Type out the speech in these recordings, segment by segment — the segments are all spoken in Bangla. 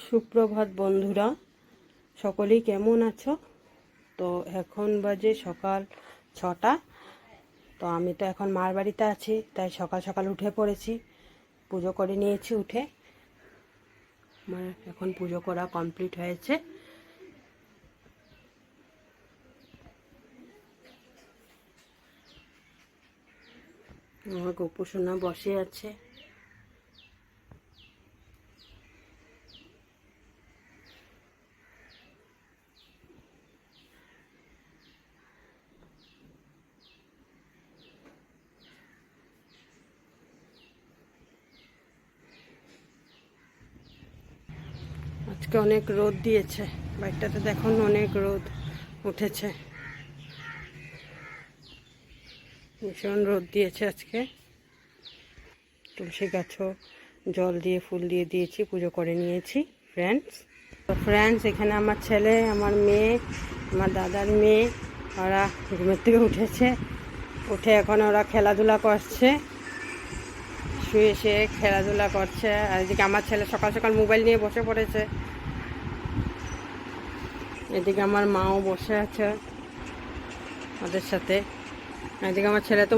সুপ্রভাত বন্ধুরা, সকলেই কেমন আছো? তো এখন বাজে সকাল 6টা। তো আমি তো এখন মার বাড়িতে আছি, তাই সকাল সকাল উঠে পড়েছি, পুজো করে নিয়েছি। উঠে আমার এখন পুজো করা কমপ্লিট হয়েছে। আমার গোপু সোনা বসে আছে। আজকে অনেক রোদ দিয়েছে, বাইকটাতে দেখুন অনেক রোদ উঠেছে, ভীষণ রোদ দিয়েছে আজকে। তুলসী গাছও জল দিয়ে ফুল দিয়ে দিয়েছি, পুজো করে নিয়েছি ফ্রেন্ডস। এখানে আমার ছেলে, আমার মেয়ে, আমার দাদার মেয়ে, ওরা ঘুমের থেকে উঠেছে। উঠে এখন ওরা খেলাধুলা করছে, শুয়ে শুয়ে খেলাধুলা করছে। আর এদিকে আমার ছেলে সকাল সকাল মোবাইল নিয়ে বসে পড়েছে। এদিকে আমার মাও বসে আছে ওদের সাথে। এদিকে আমার ছেলে তো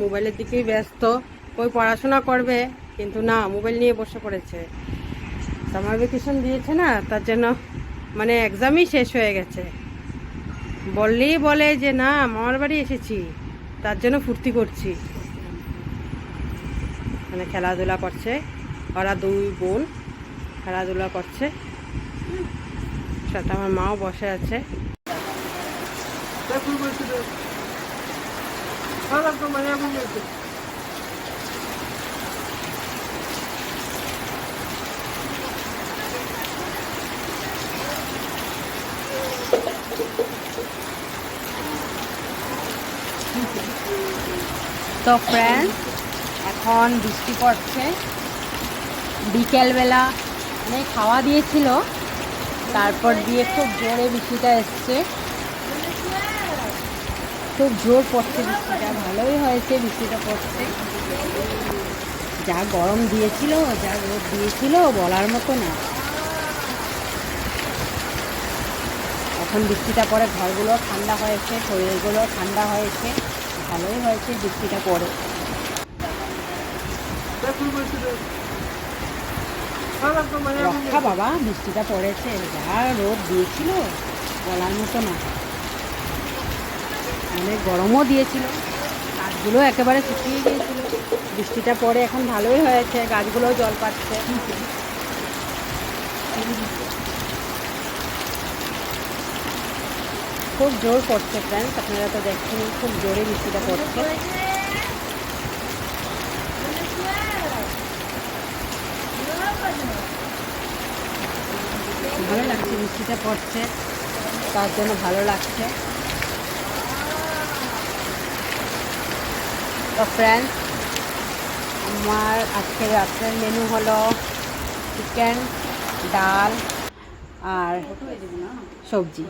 মোবাইলের দিকেই ব্যস্ত। ওই পড়াশোনা করবে, কিন্তু না, মোবাইল নিয়ে বসে পড়েছে। সামার ভ্যাকেশন দিয়েছে না, তার জন্য মানে এক্সামই শেষ হয়ে গেছে। বললেই বলে যে না, মামার বাড়ি এসেছি, তার জন্য ফুর্তি করছি। মানে খেলাধুলা করছে, ওরা দুই বোন খেলাধুলা করছে, সাথে আমার মাও বসে আছে। তো ফ্রেন্ডস, এখন বৃষ্টি পড়ছে। বিকেলবেলা অনেক খাওয়া দিয়েছিল, তারপর দিয়ে খুব জোরে বৃষ্টিটা এসছে, খুব জোর পড়ছে বৃষ্টিটা। ভালোই হয়েছে বৃষ্টিটা পড়ছে। যা গরম দিয়েছিল, যা রোদ দিয়েছিল, বলার মতো না। এখন বৃষ্টিটা পরে ঘরগুলো ঠান্ডা হয়েছে, শরীরগুলো ঠান্ডা হয়েছে, ভালোই হয়েছে বৃষ্টিটা পড়ে। রক্ষা বাবা, বৃষ্টিটা পড়েছে। যা রোদ দিয়েছিল, বলার মতো না। অনেক গরমও দিয়েছিল, গাছগুলো একেবারে শুকিয়ে গিয়েছিল। বৃষ্টিটা পড়ে এখন ভালোই হয়েছে, গাছগুলোও জল পাচ্ছে। খুব জোর পড়ছে ফ্রেন্ডস, আপনারা তো দেখছেন, খুব জোরে বৃষ্টিটা পড়ছে। ভালো লাগছে, বৃষ্টিটা পড়ছে, তার জন্য ভালো লাগছে। তো ফ্রেন্ডস, আমার আজকের রাত্রের মেনু হলো চিকেন, ডাল আর সবজি।